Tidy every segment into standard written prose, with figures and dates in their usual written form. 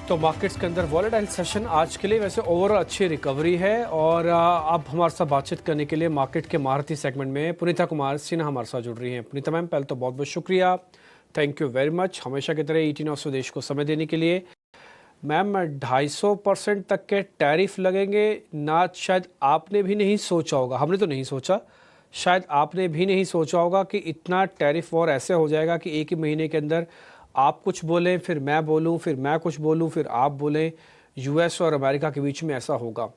तो मार्केट्स के अंदर वॉलेटाइल सेशन आज के लिए वैसे ओवरऑल अच्छी रिकवरी है और अब हमारे साथ बातचीत करने के लिए मार्केट के महारथी सेगमेंट में पुनीता कुमार सिन्हा हमारे साथ जुड़ रही हैं। पुनीता मैम, पहले तो बहुत बहुत शुक्रिया, थैंक यू वेरी मच हमेशा की तरह 18 स्वदेश को समय देने के लिए। मैम, 250% तक के टैरिफ लगेंगे ना, शायद आपने भी नहीं सोचा होगा, हमने तो नहीं सोचा, शायद आपने भी नहीं सोचा होगा कि इतना टैरिफ वॉर ऐसे हो जाएगा कि एक ही महीने के अंदर आप कुछ बोलें, फिर मैं बोलूं, फिर मैं कुछ बोलूं, फिर आप बोलें। यूएस और अमेरिका के बीच में ऐसा होगा।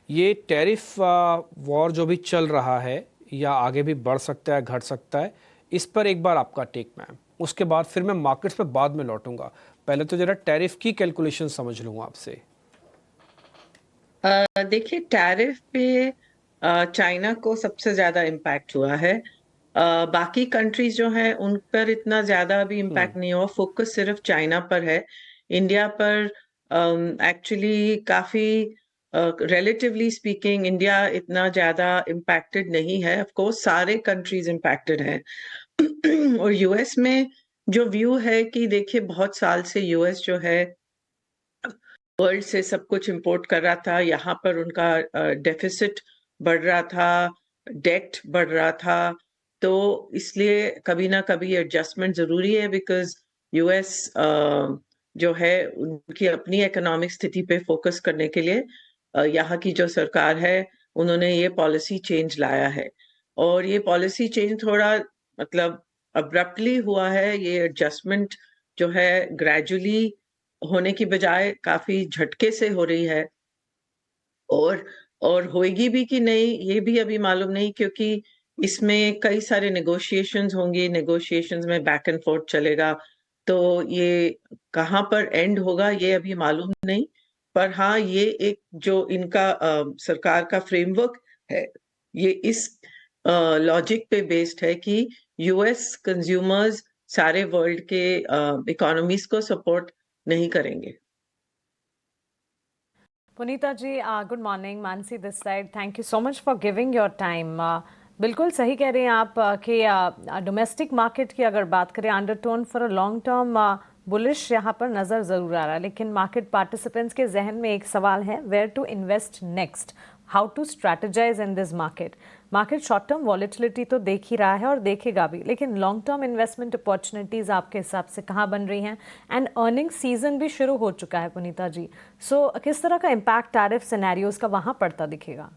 ये टैरिफ वॉर जो भी चल रहा है या आगे भी बढ़ सकता है, घट सकता है, इस पर एक बार आपका टेक मैम, उसके बाद फिर मैं मार्केट्स पे बाद में लौटूंगा। पहले तो जरा टैरिफ की कैलकुलेशन समझ लूँ आपसे। देखिए, टैरिफ पे चाइना को सबसे ज्यादा इम्पैक्ट हुआ है। बाकी कंट्रीज जो हैं उन पर इतना ज्यादा भी इम्पैक्ट नहीं हुआ, फोकस सिर्फ चाइना पर है। इंडिया पर एक्चुअली काफी रिलेटिवली स्पीकिंग इंडिया इतना ज्यादा इम्पैक्टेड नहीं है। ऑफ कोर्स सारे कंट्रीज इम्पैक्टेड हैं। और यूएस में जो व्यू है कि देखिए, बहुत साल से यूएस जो है वर्ल्ड से सब कुछ इंपोर्ट कर रहा था, यहाँ पर उनका डेफिसिट बढ़ रहा था, डेट बढ़ रहा था। तो इसलिए कभी ना कभी एडजस्टमेंट जरूरी है, बिकॉज यूएस जो है उनकी अपनी इकोनॉमिक स्थिति पे फोकस करने के लिए यहाँ की जो सरकार है उन्होंने ये पॉलिसी चेंज लाया है। और ये पॉलिसी चेंज थोड़ा मतलब अब्रप्टली हुआ है। ये एडजस्टमेंट जो है ग्रेजुअली होने की बजाय काफी झटके से हो रही है। और होएगी भी कि नहीं ये भी अभी मालूम नहीं, क्योंकि इसमें कई सारे नेगोशिएशंस होंगे, नेगोशिएशंस में बैक एंड फोर्थ चलेगा। तो ये कहाँ पर एंड होगा ये अभी मालूम नहीं। पर हाँ, ये एक जो इनका सरकार का फ्रेमवर्क है, ये इस लॉजिक पे बेस्ड है कि यूएस कंज्यूमर्स सारे वर्ल्ड के इकोनॉमीज को सपोर्ट नहीं करेंगे। Punita ji, good morning. Mansi this side. Thank you so much for giving your time. बिल्कुल सही कह रहे हैं आप कि डोमेस्टिक मार्केट की अगर बात करें, undertone for a long term bullish यहाँ पर नज़र ज़रूर आ रहा है, लेकिन मार्केट पार्टिसिपेंट्स के जहन में एक सवाल है, where to invest next, how to strategize in this market. Market short term volatility तो देख ही रहा है और देखेगा भी, लेकिन लॉन्ग टर्म इन्वेस्टमेंट अपॉर्चुनिटीज़ आपके हिसाब से कहाँ बन रही हैं? एंड अर्निंग सीजन भी शुरू हो चुका है पुनीता जी, सो किस तरह का इम्पैक्ट टैरिफ सिनेरियोज का वहाँ पड़ता दिखेगा?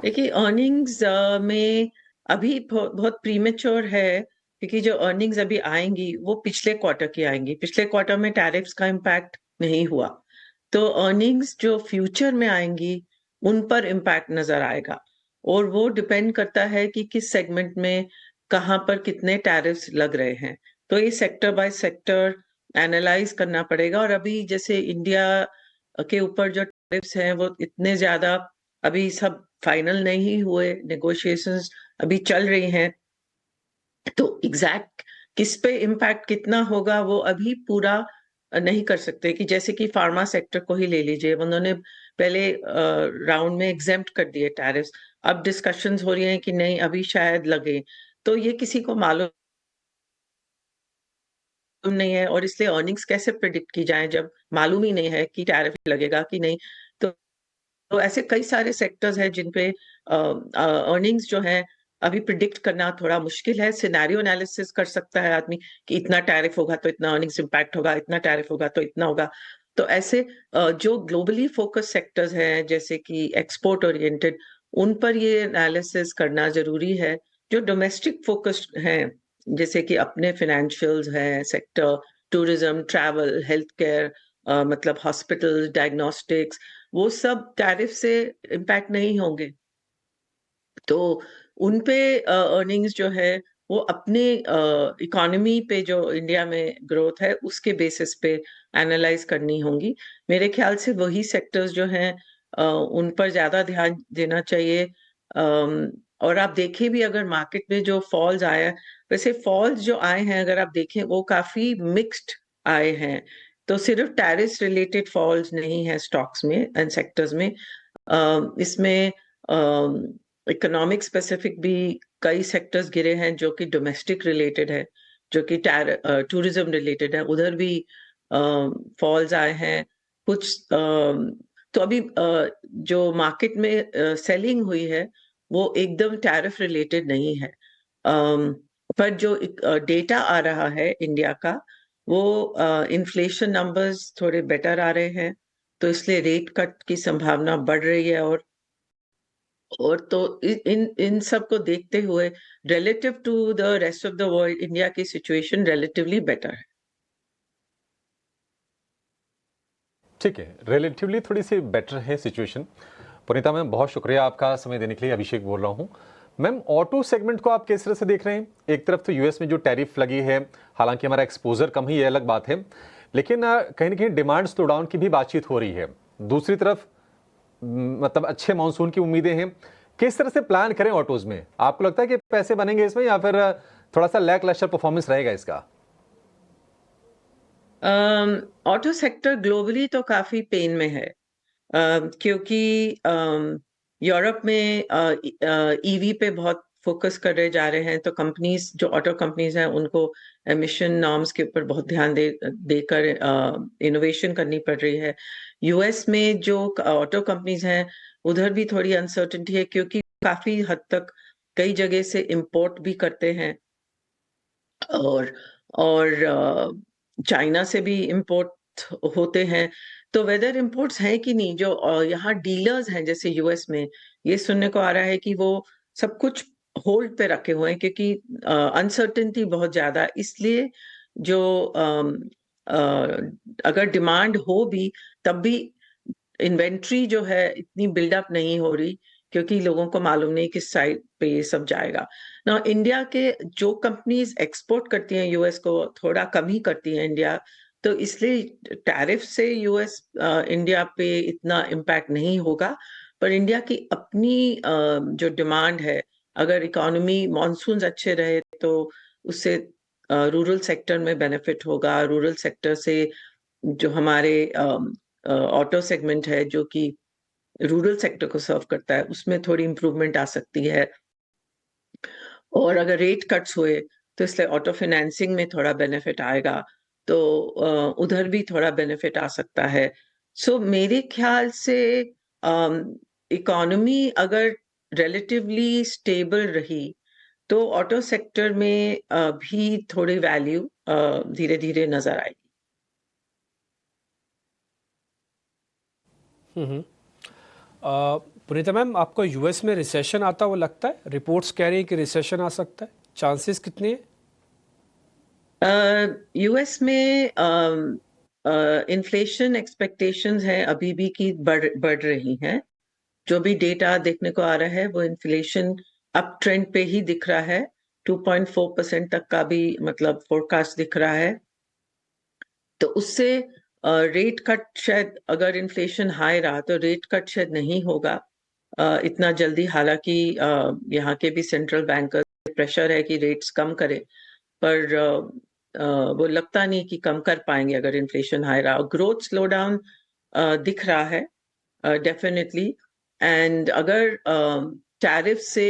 देखिए, अर्निंग्स में अभी बहुत प्रीमेच्योर है, क्योंकि जो अर्निंग्स अभी आएंगी वो पिछले क्वार्टर की आएंगी। पिछले क्वार्टर में टैरिफ्स का इम्पैक्ट नहीं हुआ, तो अर्निंग्स जो फ्यूचर में आएंगी उन पर इम्पैक्ट नजर आएगा। और वो डिपेंड करता है कि किस सेगमेंट में कहाँ पर कितने टैरिफ्स लग रहे हैं। तो ये सेक्टर बाय सेक्टर एनालाइज करना पड़ेगा। और अभी जैसे इंडिया के ऊपर जो टैरिफ्स हैं वो इतने ज्यादा अभी सब फाइनल नहीं हुए, नेगोशिएशंस अभी चल रही हैं। तो एग्जैक्ट किस पे इम्पैक्ट कितना होगा वो अभी पूरा नहीं कर सकते। कि जैसे कि फार्मा सेक्टर को ही ले लीजिए, उन्होंने पहले राउंड में एग्जेम्प्ट कर दिए टैरिफ्स, अब डिस्कशंस हो रही हैं कि नहीं अभी शायद लगे। तो ये किसी को मालूम नहीं है, और इसलिए अर्निंग्स कैसे प्रिडिक्ट की जाए जब मालूम ही नहीं है कि टैरिफ लगेगा कि नहीं। तो ऐसे कई सारे सेक्टर्स हैं जिन पे अर्निंग्स जो है अभी प्रिडिक्ट करना थोड़ा मुश्किल है। सिनेरियो एनालिसिस कर सकता है आदमी कि इतना टैरिफ होगा तो इतना अर्निंग्स इम्पैक्ट होगा, इतना टैरिफ होगा तो इतना होगा। तो ऐसे जो ग्लोबली फोकस सेक्टर्स हैं जैसे कि एक्सपोर्ट ओरिएंटेड, उन पर ये एनालिसिस करना जरूरी है। जो डोमेस्टिक फोकस्ड हैं जैसे कि अपने फिनेंशियल्स हैं sector, tourism, travel, health care, मतलब हॉस्पिटल, डायग्नोस्टिक्स, वो सब टैरिफ से इम्पैक्ट नहीं होंगे। तो उन पे अर्निंग्स जो है वो अपने इकोनॉमी पे जो इंडिया में ग्रोथ है उसके बेसिस पे एनालाइज करनी होंगी। मेरे ख्याल से वही सेक्टर्स जो हैं उन पर ज्यादा ध्यान देना चाहिए। और आप देखें भी अगर मार्केट में जो फॉल्स आया, वैसे फॉल्स जो आए हैं अगर आप देखें वो काफी मिक्स्ड आए हैं। तो सिर्फ टैरिफ रिलेटेड फॉल्स नहीं है स्टॉक्स में एंड सेक्टर्स में। इसमें इकोनॉमिक स्पेसिफिक भी कई सेक्टर्स गिरे हैं जो कि डोमेस्टिक रिलेटेड है, जो कि टूरिज्म रिलेटेड है, उधर भी फॉल्स आए हैं, कुछ तो अभी जो मार्केट में सेलिंग हुई है वो एकदम टैरिफ रिलेटेड नहीं है। पर जो डेटा आ रहा है इंडिया का वो इन्फ्लेशन नंबर्स थोड़े बेटर आ रहे हैं, तो इसलिए रेट कट की संभावना बढ़ रही है। और तो इन इन सब को देखते हुए relative to the rest of the world India की सिचुएशन रिलेटिवली बेटर है। ठीक है, रिलेटिवली थोड़ी सी बेटर है सिचुएशन। पुनीता मैम, बहुत शुक्रिया आपका समय देने के लिए। अभिषेक बोल रहा हूँ। मैम, ऑटो सेगमेंट को आप किस तरह से देख रहे हैं? एक तरफ तो यूएस में जो टैरिफ लगी है, हालांकि हमारा एक्सपोजर कम ही है, अलग बात है, लेकिन कहीं ना कहीं डिमांड स्लो डाउन की भी बातचीत हो रही है। दूसरी तरफ मतलब अच्छे मानसून की उम्मीदें हैं। किस तरह से प्लान करें ऑटोज में? आपको लगता है कि पैसे बनेंगे इसमें, या फिर थोड़ा सा लैक लस्टर परफॉर्मेंस रहेगा इसका? ऑटो सेक्टर ग्लोबली तो काफी पेन में है, क्योंकि यूरोप में ईवी पे बहुत फोकस कर रहे जा रहे हैं, तो कंपनीज जो ऑटो कंपनीज हैं उनको एमिशन नॉर्म्स के ऊपर बहुत ध्यान देकर इनोवेशन करनी पड़ रही है। यूएस में जो ऑटो कंपनीज हैं उधर भी थोड़ी अनसर्टेनिटी है, क्योंकि काफी हद तक कई जगह से इंपोर्ट भी करते हैं और चाइना से भी इंपोर्ट होते हैं। तो वेदर इंपोर्ट्स हैं कि नहीं, जो यहाँ डीलर्स हैं जैसे यूएस में, ये सुनने को आ रहा है कि वो सब कुछ होल्ड पे रखे हुए हैं, क्योंकि अनसर्टेनिटी बहुत ज्यादा, इसलिए जो अगर डिमांड हो भी तब भी इन्वेंट्री जो है इतनी बिल्डअप नहीं हो रही, क्योंकि लोगों को मालूम नहीं किस साइड पे ये सब जाएगा ना। इंडिया के जो कंपनीज एक्सपोर्ट करती हैं यूएस को, थोड़ा कम ही करती हैं इंडिया, तो इसलिए टैरिफ से यूएस इंडिया पे इतना इम्पैक्ट नहीं होगा। पर इंडिया की अपनी जो डिमांड है, अगर इकोनॉमी मॉनसून अच्छे रहे तो उससे रूरल सेक्टर में बेनिफिट होगा। रूरल सेक्टर से जो हमारे ऑटो सेगमेंट है जो कि रूरल सेक्टर को सर्व करता है, उसमें थोड़ी इंप्रूवमेंट आ सकती है। और अगर रेट कट्स हुए तो इसलिए ऑटो फाइनेंसिंग में थोड़ा बेनिफिट आएगा, तो उधर भी थोड़ा बेनिफिट आ सकता है। सो मेरे ख्याल से इकोनॉमी अगर रिलेटिवली स्टेबल रही तो ऑटो सेक्टर में भी थोड़ी वैल्यू धीरे धीरे नजर आएगी। पुनीता मैम, आपको यूएस में रिसेशन आता हुआ लगता है? रिपोर्ट्स कह रही है कि रिसेशन आ सकता है, चांसेस कितने हैं? यूएस में इन्फ्लेशन एक्सपेक्टेशंस हैं अभी भी की बढ़ रही हैं। जो भी डेटा देखने को आ रहा है वो इन्फ्लेशन अप ट्रेंड पे ही दिख रहा है। 2.4% तक का भी मतलब फोरकास्ट दिख रहा है। तो उससे रेट कट शायद, अगर इन्फ्लेशन हाई रहा तो रेट कट शायद नहीं होगा इतना जल्दी। हालांकि यहाँ के भी सेंट्रल बैंकर्स प्रेशर है कि रेट्स कम करें, पर वो लगता नहीं कि कम कर पाएंगे अगर इन्फ्लेशन हाई रहा। ग्रोथ स्लो डाउन दिख रहा है डेफिनेटली। एंड अगर टैरिफ से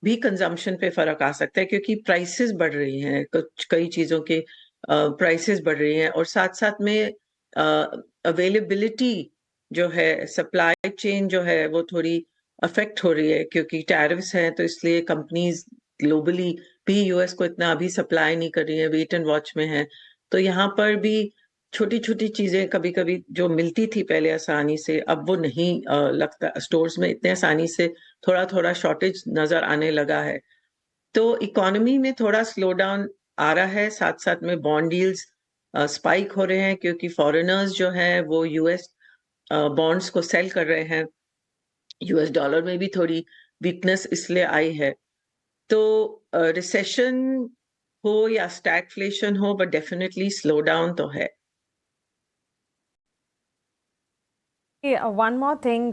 भी कंजम्पशन पे फर्क आ सकता है, क्योंकि प्राइसेस बढ़ रही हैं, कुछ कई चीजों के प्राइसेस बढ़ रही हैं, और साथ साथ में अवेलेबिलिटी जो है, सप्लाई चेन जो है वो थोड़ी अफेक्ट हो रही है, क्योंकि टैरिफ्स हैं। तो इसलिए कंपनीज ग्लोबली भी यूएस को इतना अभी सप्लाई नहीं कर रही है, वेट एंड वॉच में है। तो यहाँ पर भी छोटी छोटी चीजें कभी कभी जो मिलती थी पहले आसानी से, अब वो नहीं लगता स्टोर्स में इतने आसानी से, थोड़ा थोड़ा शॉर्टेज नजर आने लगा है। तो इकोनॉमी में थोड़ा स्लो डाउन आ रहा है, साथ साथ में बॉन्ड यील्ड्स स्पाइक हो रहे हैं, क्योंकि फॉरेनर्स जो हैं वो यूएस बॉन्ड्स को सेल कर रहे हैं। यूएस डॉलर में भी थोड़ी वीकनेस इसलिए आई है। तो रिसेशन हो या स्टैगफ्लेशन हो, बट डेफिनेटली स्लो डाउन तो है। One more thing,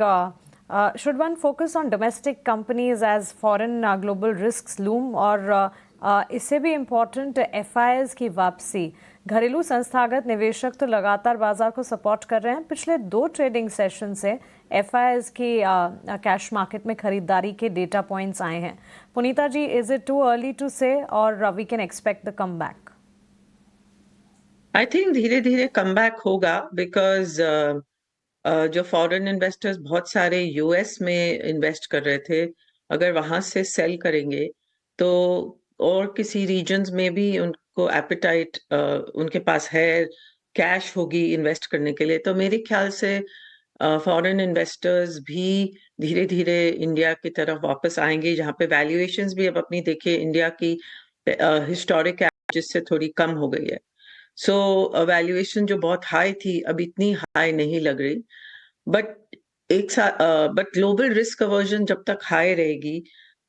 should one focus on domestic companies as foreign global risks loom, और इससे भी इम्पोर्टेंट FIIs की वापसी? घरेलू संस्थागत निवेशक तो लगातार बाजार को सपोर्ट कर रहे हैं। पिछले 2 ट्रेडिंग सेशन से FIIs की कैश मार्केट में खरीदारी के डेटा पॉइंट्स आए हैं। Punita ji, is it too early to say, और we can expect the comeback? I think धीरे धीरे कम बैक होगा बिकॉज जो फॉरेन इन्वेस्टर्स बहुत सारे यूएस में इन्वेस्ट कर रहे थे, अगर वहां से सेल करेंगे तो और किसी रीजन्स में भी उनको एपेटाइट उनके पास है, कैश होगी इन्वेस्ट करने के लिए, तो मेरे ख्याल से फॉरेन इन्वेस्टर्स भी धीरे धीरे इंडिया की तरफ वापस आएंगे, जहाँ पे वैल्यूएशंस भी अब अपनी देखिए इंडिया की हिस्टोरिक एवरेज से थोड़ी कम हो गई है। सो वैल्यूएशन जो बहुत हाई थी अब इतनी हाई नहीं लग रही। But but global risk aversion जब तक हाई रहेगी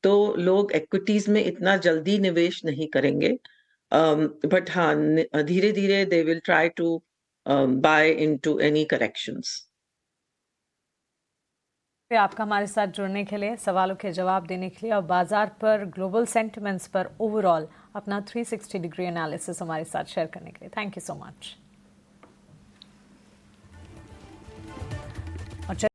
तो लोग इक्विटीज में इतना जल्दी निवेश नहीं करेंगे। बट हाँ, धीरे धीरे they will try to buy into any corrections. आपका हमारे साथ जुड़ने के लिए, सवालों के जवाब देने के लिए और बाजार पर ग्लोबल सेंटिमेंट्स पर ओवरऑल अपना 360 डिग्री एनालिसिस हमारे साथ शेयर करने के लिए थैंक यू सो मच।